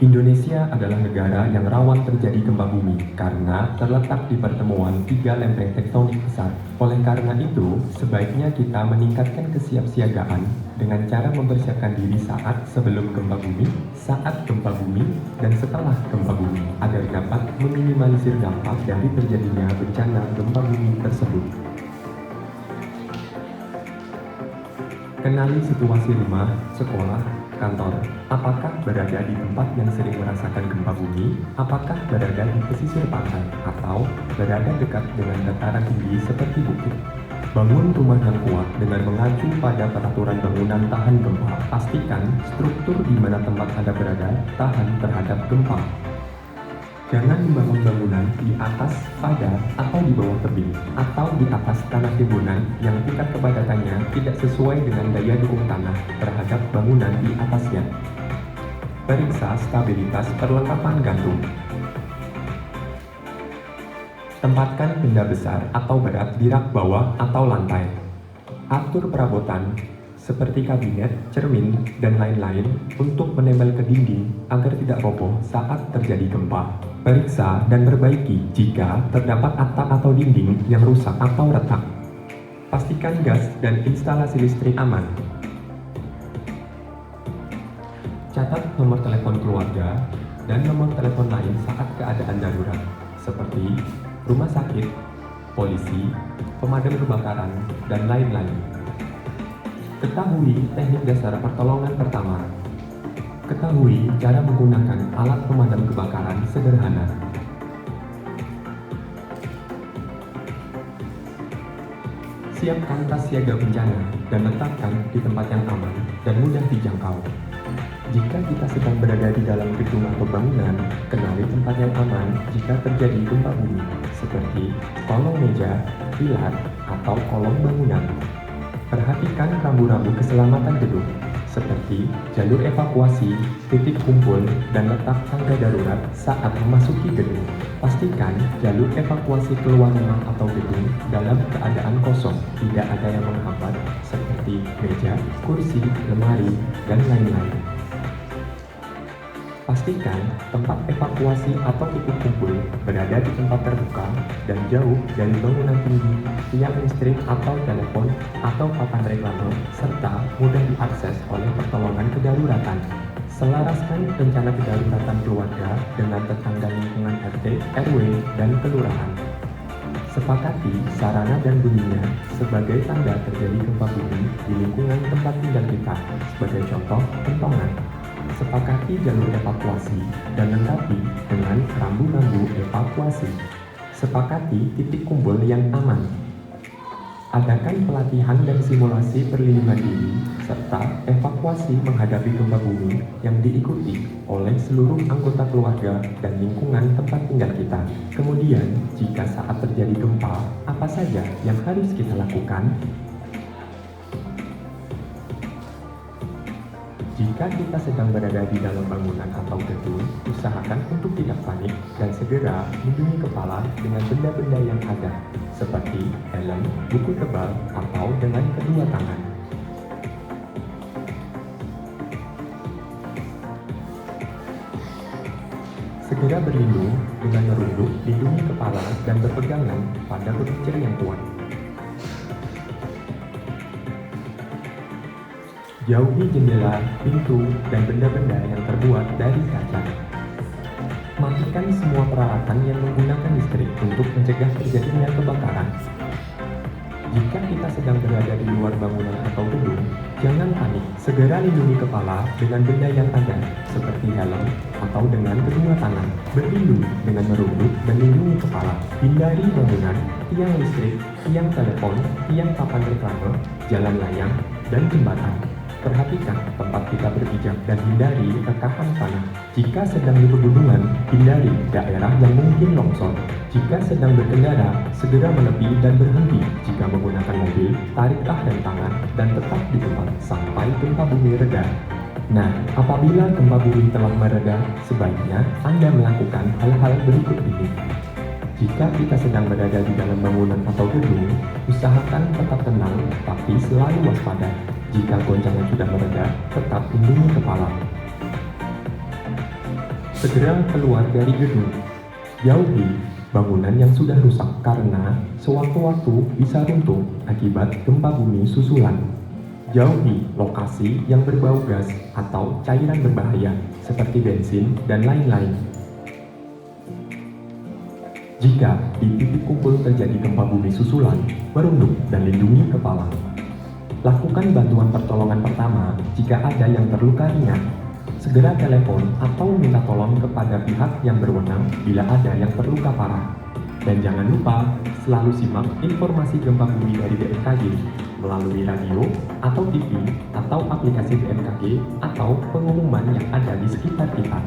Indonesia adalah negara yang rawan terjadi gempa bumi karena terletak di pertemuan tiga lempeng tektonik besar. Oleh karena itu, sebaiknya kita meningkatkan kesiapsiagaan dengan cara mempersiapkan diri saat sebelum gempa bumi, saat gempa bumi, dan setelah gempa bumi agar dapat meminimalisir dampak dari terjadinya bencana gempa bumi tersebut. Kenali situasi rumah, sekolah, kantor. Apakah berada di tempat yang sering merasakan gempa bumi? Apakah berada di pesisir pantai? Atau berada dekat dengan dataran tinggi seperti bukit? Bangun rumah yang kuat dengan mengacu pada peraturan bangunan tahan gempa. Pastikan struktur di mana tempat Anda berada tahan terhadap gempa. Jangan membangun bangunan di atas, pada, atau di bawah tebing, atau di atas tanah timbunan yang tingkat kepadatannya tidak sesuai dengan daya dukung tanah terhadap bangunan di atasnya. Periksa stabilitas perlengkapan gantung. Tempatkan benda besar atau berat di rak bawah atau lantai. Atur perabotan seperti kabinet, cermin, dan lain-lain untuk menempel ke dinding agar tidak roboh saat terjadi gempa. Periksa dan perbaiki jika terdapat atap atau dinding yang rusak atau retak. Pastikan gas dan instalasi listrik aman. Catat nomor telepon keluarga dan nomor telepon lain saat keadaan darurat, seperti rumah sakit, polisi, pemadam kebakaran, dan lain-lain. Ketahui teknik dasar pertolongan pertama. Ketahui cara menggunakan alat pemadam kebakaran sederhana. Siapkan tas siaga bencana dan letakkan di tempat yang aman dan mudah dijangkau. Jika kita sedang berada di dalam gedung atau bangunan, kenali tempat yang aman jika terjadi gempa bumi, seperti kolong meja, pilar, atau kolong bangunan. Perhatikan rambu-rambu keselamatan gedung, seperti jalur evakuasi, titik kumpul, dan letak tangga darurat saat memasuki gedung. Pastikan jalur evakuasi keluar rumah atau gedung dalam keadaan kosong, tidak ada yang menghambat, seperti meja, kursi, lemari, dan lain-lain. Pastikan tempat evakuasi atau titik kumpul berada di tempat terbuka dan jauh dari bangunan tinggi, tiang listrik atau telepon, atau papan reklame, serta mudah diakses oleh pertolongan kedaruratan. Selaraskan rencana kedaruratan keluarga dengan tetangga lingkungan RT, RW, dan kelurahan. Sepakati sarana dan bunyinya sebagai tanda terjadi gempa bumi di lingkungan tempat tinggal kita, sebagai contoh kentongan. Sepakati jalur evakuasi dan lengkapi dengan rambu-rambu evakuasi. Sepakati titik kumpul yang aman. Adakan pelatihan dan simulasi perlindungan diri serta evakuasi menghadapi gempa bumi yang diikuti oleh seluruh anggota keluarga dan lingkungan tempat tinggal kita. Kemudian, jika saat terjadi gempa, apa saja yang harus kita lakukan? Jika kita sedang berada di dalam bangunan atau gedung, usahakan untuk tidak panik dan segera lindungi kepala dengan benda-benda yang ada, seperti helm, buku tebal, atau dengan kedua tangan. Segera berlindung dengan merunduk, lindungi kepala, dan berpegangan pada berdikir yang kuat. Jauhi jendela, pintu, dan benda-benda yang terbuat dari kaca. Matikan semua peralatan yang menggunakan listrik untuk mencegah terjadinya kebakaran. Jika kita sedang berada di luar bangunan atau gedung, jangan panik. Segera lindungi kepala dengan benda yang ada, seperti helm atau dengan kedua tangan. Berlindung dengan merunduk dan lindungi kepala. Hindari bangunan, tiang listrik, tiang telepon, tiang papan reklame, jalan layang, dan jembatan. Perhatikan tempat kita berpijak dan hindari rekahan tanah. Jika sedang di pegunungan, hindari daerah yang mungkin longsor. Jika sedang berkendara, segera menepi dan berhenti. Jika menggunakan mobil, tariklah rem tangan dan tetap di tempat sampai gempa bumi reda. Nah, apabila gempa bumi telah mereda, sebaiknya Anda melakukan hal-hal berikut ini. Jika kita sedang berada di dalam bangunan atau gedung, usahakan tetap tenang tapi selalu waspada. Jika goncangan sudah mereda, tetap lindungi kepala. Segera keluar dari gedung. Jauhi bangunan yang sudah rusak karena sewaktu-waktu bisa runtuh akibat gempa bumi susulan. Jauhi lokasi yang berbau gas atau cairan berbahaya seperti bensin dan lain-lain. Jika di titik kumpul terjadi gempa bumi susulan, merunduk dan lindungi kepala. Lakukan bantuan pertolongan pertama jika ada yang terluka ringan. Segera telepon atau minta tolong kepada pihak yang berwenang bila ada yang terluka parah. Dan jangan lupa selalu simak informasi gempa bumi dari BMKG melalui radio atau TV atau aplikasi BMKG atau pengumuman yang ada di sekitar kita.